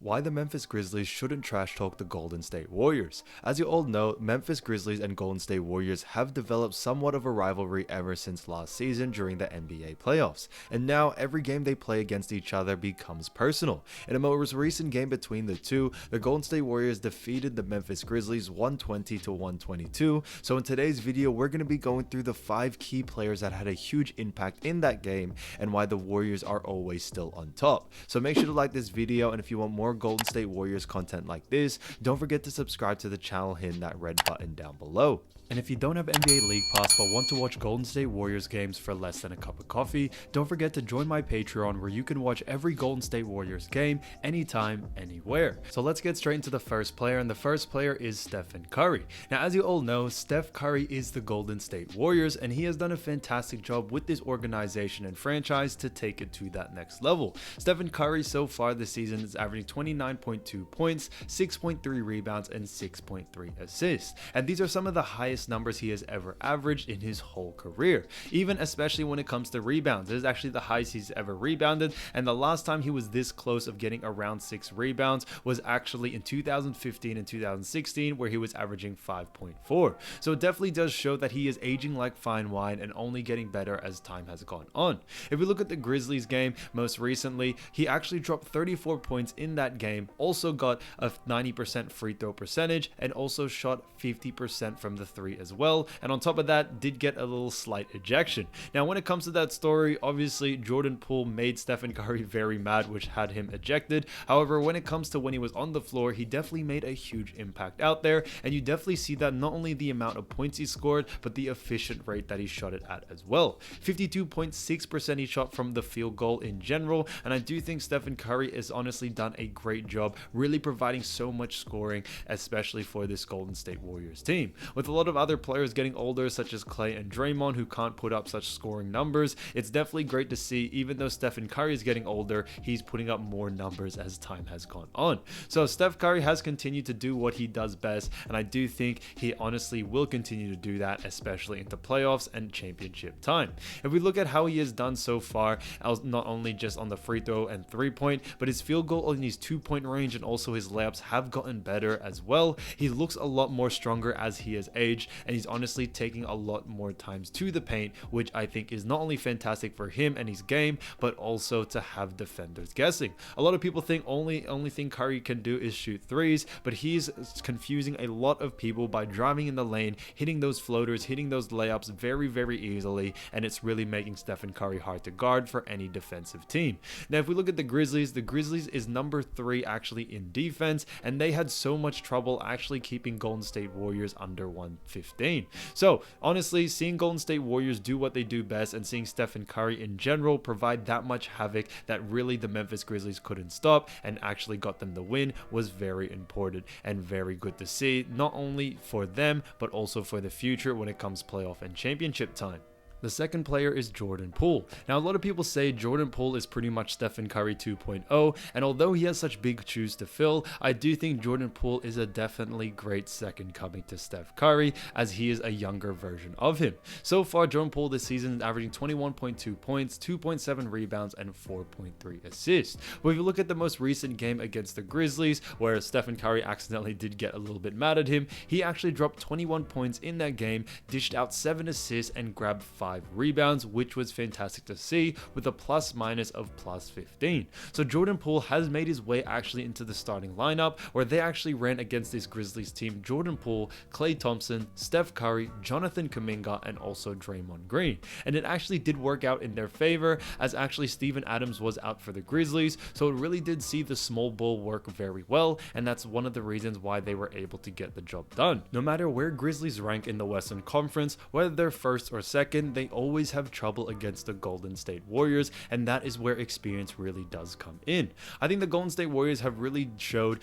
Why the Memphis Grizzlies shouldn't trash talk the Golden State Warriors. As you all know, Memphis Grizzlies and Golden State Warriors have developed somewhat of a rivalry ever since last season during the NBA playoffs, and now every game they play against each other becomes personal. In a most recent game between the two, the Golden State Warriors defeated the Memphis Grizzlies 120 to 122. So in today's video, we're going to be going through the 5 key players that had a huge impact in that game and why the Warriors are always still on top. So make sure to like this video, and if you want more Golden State Warriors content like this, don't forget to subscribe to the channel, hitting that red button down below. And if you don't have NBA League Pass but want to watch Golden State Warriors games for less than a cup of coffee, don't forget to join my Patreon where you can watch every Golden State Warriors game anytime, anywhere. So let's get straight into the first player, and the first player is Stephen Curry. Now, as you all know, Steph Curry is the Golden State Warriors, and he has done a fantastic job with this organization and franchise to take it to that next level. Stephen Curry so far this season is averaging 29.2 points, 6.3 rebounds, and 6.3 assists. And these are some of the highest numbers he has ever averaged in his whole career, even especially when it comes to rebounds. This is actually the highest he's ever rebounded, and the last time he was this close of getting around 6 rebounds was actually in 2015 and 2016, where he was averaging 5.4. So it definitely does show that he is aging like fine wine and only getting better as time has gone on. If we look at the Grizzlies game most recently, he actually dropped 34 points in that game, also got a 90% free throw percentage, and also shot 50% from the 3 as well, and on top of that did get a little slight ejection. Now when it comes to that story, obviously Jordan Poole made Stephen Curry very mad, which had him ejected. However, when it comes to when he was on the floor, he definitely made a huge impact out there, and you definitely see that not only the amount of points he scored, but the efficient rate that he shot it at as well. 52.6% he shot from the field goal in general, and I do think Stephen Curry has honestly done a great job really providing so much scoring, especially for this Golden State Warriors team. With a lot of other players getting older, such as Clay and Draymond, who can't put up such scoring numbers, it's definitely great to see. Even though Stephen Curry is getting older, he's putting up more numbers as time has gone on. So Steph Curry has continued to do what he does best, and I do think he honestly will continue to do that, especially into playoffs and championship time. If we look at how he has done so far, not only just on the free throw and 3-point, but his field goal in his 2-point range and also his layups have gotten better as well. He looks a lot more stronger as he has aged, and he's honestly taking a lot more times to the paint, which I think is not only fantastic for him and his game, but also to have defenders guessing. A lot of people think only thing Curry can do is shoot threes, but he's confusing a lot of people by driving in the lane, hitting those floaters, hitting those layups very easily, and it's really making Stephen Curry hard to guard for any defensive team. Now if we look at the Grizzlies is number 3 actually in defense, and they had so much trouble actually keeping Golden State Warriors under 115. So honestly, seeing Golden State Warriors do what they do best and seeing Stephen Curry in general provide that much havoc that really the Memphis Grizzlies couldn't stop and actually got them the win was very important and very good to see, not only for them but also for the future when it comes playoff and championship time. The second player is Jordan Poole. Now, a lot of people say Jordan Poole is pretty much Stephen Curry 2.0, and although he has such big shoes to fill, I do think Jordan Poole is a definitely great second coming to Steph Curry, as he is a younger version of him. So far, Jordan Poole this season is averaging 21.2 points, 2.7 rebounds, and 4.3 assists. But if you look at the most recent game against the Grizzlies, where Stephen Curry accidentally did get a little bit mad at him, he actually dropped 21 points in that game, dished out 7 assists, and grabbed 5 rebounds, which was fantastic to see, with a plus minus of plus 15. So Jordan Poole has made his way actually into the starting lineup, where they actually ran against this Grizzlies team: Jordan Poole, Klay Thompson, Steph Curry, Jonathan Kuminga, and also Draymond Green. And it actually did work out in their favor, as actually Steven Adams was out for the Grizzlies, so it really did see the small ball work very well, and that's one of the reasons why they were able to get the job done. No matter where Grizzlies rank in the Western Conference, whether they're first or second, they always have trouble against the Golden State Warriors, and that is where experience really does come in. I think the Golden State Warriors have really showed,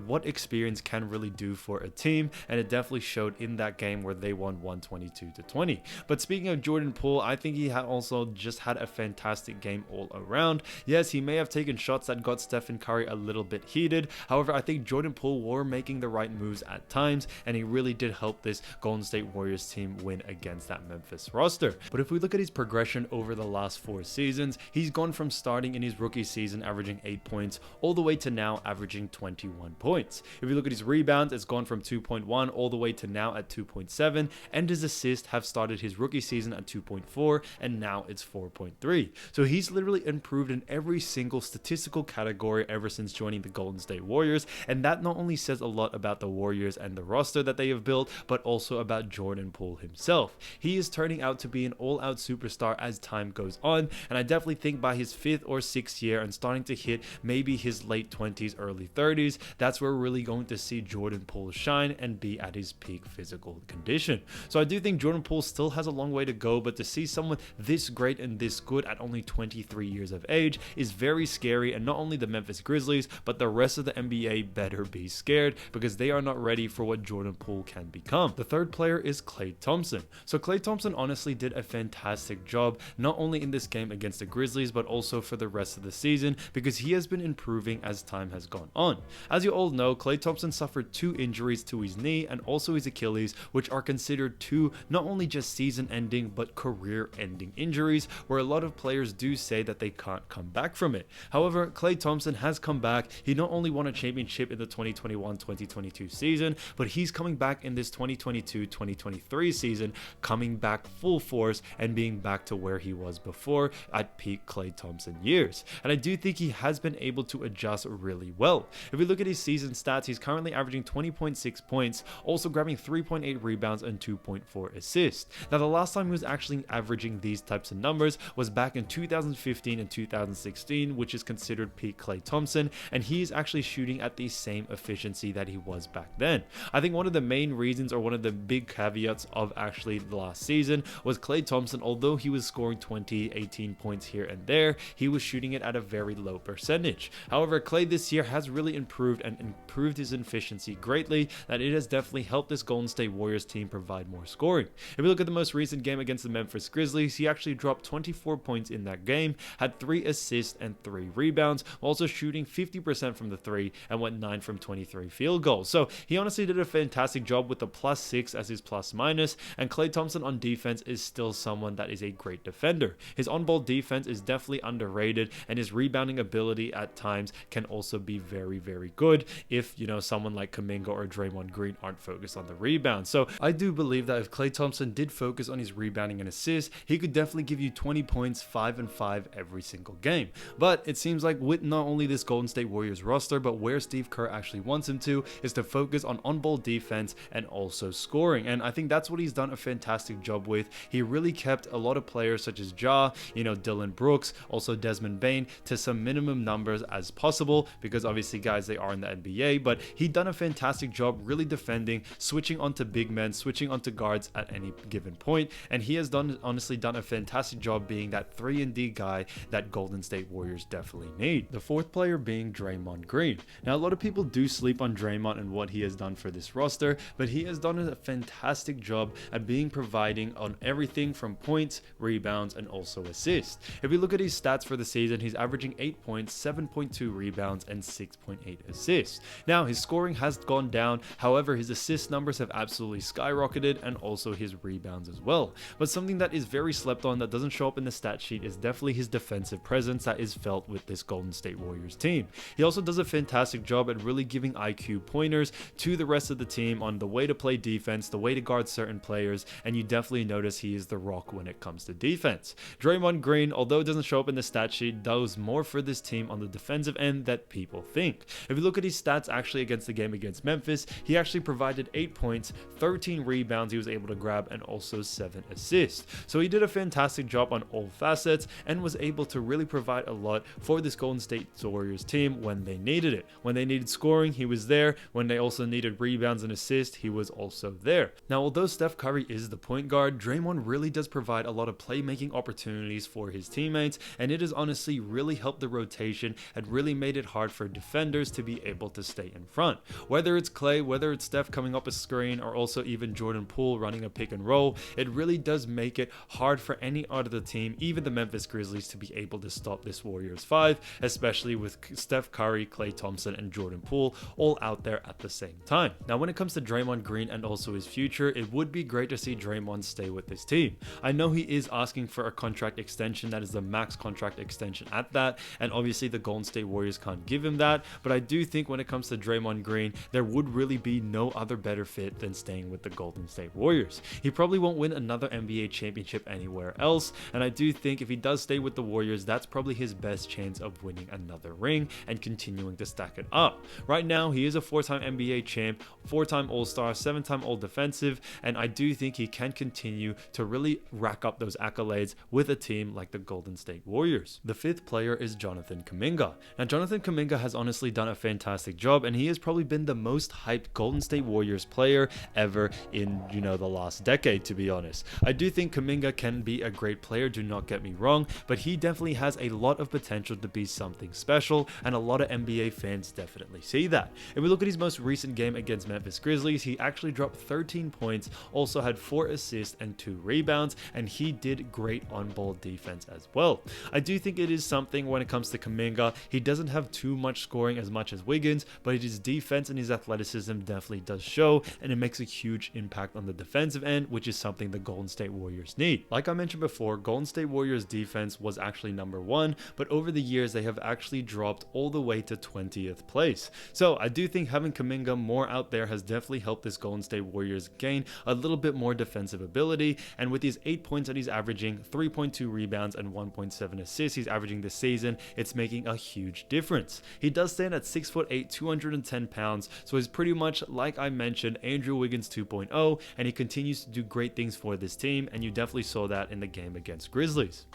what experience can really do for a team, and it definitely showed in that game where they won 122 to 20. But speaking of Jordan Poole, I think he had also just had a fantastic game all around. Yes, he may have taken shots that got Stephen Curry a little bit heated. However, I think Jordan Poole were making the right moves at times, and he really did help this Golden State Warriors team win against that Memphis roster. But if we look at his progression over the last 4 seasons, he's gone from starting in his rookie season averaging 8 points all the way to now averaging 21 points. If you look at his rebounds, it's gone from 2.1 all the way to now at 2.7, and his assists have started his rookie season at 2.4 and now it's 4.3. So he's literally improved in every single statistical category ever since joining the Golden State Warriors, and that not only says a lot about the Warriors and the roster that they have built, but also about Jordan Poole himself. He is turning out to be an all-out superstar as time goes on, and I definitely think by his 5th or 6th year and starting to hit maybe his late 20s, early 30s, that's where we're really going to see Jordan Poole shine and be at his peak physical condition. So I do think Jordan Poole still has a long way to go, but to see someone this great and this good at only 23 years of age is very scary, and not only the Memphis Grizzlies, but the rest of the NBA better be scared, because they are not ready for what Jordan Poole can become. The third player is Klay Thompson. So Klay Thompson honestly did a fantastic job, not only in this game against the Grizzlies, but also for the rest of the season, because he has been improving as time has gone on. As you all know, Klay Thompson suffered 2 injuries to his knee and also his Achilles, which are considered 2 not only just season-ending but career-ending injuries, where a lot of players do say that they can't come back from it. However, Klay Thompson has come back. He not only won a championship in the 2021-2022 season, but he's coming back in this 2022-2023 season, coming back full force and being back to where he was before at peak Klay Thompson years. And I do think he has been able to adjust really well. If we look at his season stats, he's currently averaging 20.6 points, also grabbing 3.8 rebounds and 2.4 assists. Now, the last time he was actually averaging these types of numbers was back in 2015 and 2016, which is considered peak Klay Thompson, and he's actually shooting at the same efficiency that he was back then. I think one of the main reasons, or one of the big caveats of actually the last season, was Klay Thompson, although he was scoring 20, 18 points here and there, he was shooting it at a very low percentage. However, Klay this year has really improved his efficiency greatly, that it has definitely helped this Golden State Warriors team provide more scoring. If we look at the most recent game against the Memphis Grizzlies, he actually dropped 24 points in that game, had 3 assists and 3 rebounds, also shooting 50% from the 3 and went 9 from 23 field goals. So he honestly did a fantastic job with the +6 as his plus minus, and Klay Thompson on defense is still someone that is a great defender. His on-ball defense is definitely underrated, and his rebounding ability at times can also be very, very good if, you know, someone like Kuminga or Draymond Green aren't focused on the rebound. So I do believe that if Klay Thompson did focus on his rebounding and assists, he could definitely give you 20 points, 5 and 5 every single game. But it seems like with not only this Golden State Warriors roster, but where Steve Kerr actually wants him to is to focus on on-ball defense and also scoring. And I think that's what he's done a fantastic job with. He really kept a lot of players such as Ja, Dylan Brooks, also Desmond Bane, to some minimum numbers as possible, because obviously, guys, they are in the NBA, but he done a fantastic job really defending, switching onto big men, switching onto guards at any given point, and he has honestly done a fantastic job being that 3-and-D guy that Golden State Warriors definitely need. The fourth player being Draymond Green. Now, a lot of people do sleep on Draymond and what he has done for this roster, but he has done a fantastic job at providing on everything from points, rebounds, and also assists. If we look at his stats for the season, he's averaging 8 points, 7.2 rebounds, and 6.8 assists. Now, his scoring has gone down, however, his assist numbers have absolutely skyrocketed, and also his rebounds as well. But something that is very slept on that doesn't show up in the stat sheet is definitely his defensive presence that is felt with this Golden State Warriors team. He also does a fantastic job at really giving IQ pointers to the rest of the team on the way to play defense, the way to guard certain players, and you definitely notice he is the rock when it comes to defense. Draymond Green, although it doesn't show up in the stat sheet, does more for this team on the defensive end that people think. If you look at his stats actually against the game against Memphis, he actually provided 8 points, 13 rebounds he was able to grab, and also 7 assists. So he did a fantastic job on all facets and was able to really provide a lot for this Golden State Warriors team when they needed it. When they needed scoring, he was there. When they also needed rebounds and assists, he was also there. Now, although Steph Curry is the point guard, Draymond really does provide a lot of playmaking opportunities for his teammates, and it has honestly really helped the rotation and really made it hard for defenders to be able to stay in front. Whether it's Klay, whether it's Steph coming up a screen, or also even Jordan Poole running a pick and roll, it really does make it hard for any other team, even the Memphis Grizzlies, to be able to stop this Warriors 5, especially with Steph Curry, Klay Thompson, and Jordan Poole all out there at the same time. Now, when it comes to Draymond Green and also his future, it would be great to see Draymond stay with this team. team. I know he is asking for a contract extension that is the max contract extension at that, and obviously the Golden State Warriors can't give him that, but I do think when it comes to Draymond Green, there would really be no other better fit than staying with the Golden State Warriors. He probably won't win another NBA championship anywhere else, and I do think if he does stay with the Warriors, that's probably his best chance of winning another ring and continuing to stack it up. Right now, he is a 4-time NBA champ, 4-time All-Star, 7-time All-Defensive, and I do think he can continue to really rack up those accolades with a team like the Golden State Warriors. The 5th player is Jonathan Kuminga. Now, Jonathan Kuminga has honestly done a fantastic job, and he has probably been the most hyped Golden State Warriors player ever in, the last decade, to be honest. I do think Kuminga can be a great player, do not get me wrong, but he definitely has a lot of potential to be something special, and a lot of NBA fans definitely see that. If we look at his most recent game against Memphis Grizzlies, he actually dropped 13 points, also had 4 assists and 2 rebounds, and he did great on-ball defense as well. I do think it is something when it comes to Kuminga. He doesn't have too much scoring as much as Wiggins, but his defense and his athleticism definitely does show, and it makes a huge impact on the defensive end, which is something the Golden State Warriors need. Like I mentioned before, Golden State Warriors defense was actually number 1, but over the years they have actually dropped all the way to 20th place. So I do think having Kuminga more out there has definitely helped this Golden State Warriors gain a little bit more defensive ability, and with his 8 points that he's averaging, 3.2 rebounds and 1.7 assists he's averaging this season, it's making a huge difference. He does stand at 6'8", 210 pounds, so he's pretty much, like I mentioned, Andrew Wiggins 2.0, and he continues to do great things for this team, and you definitely saw that in the game against Grizzlies.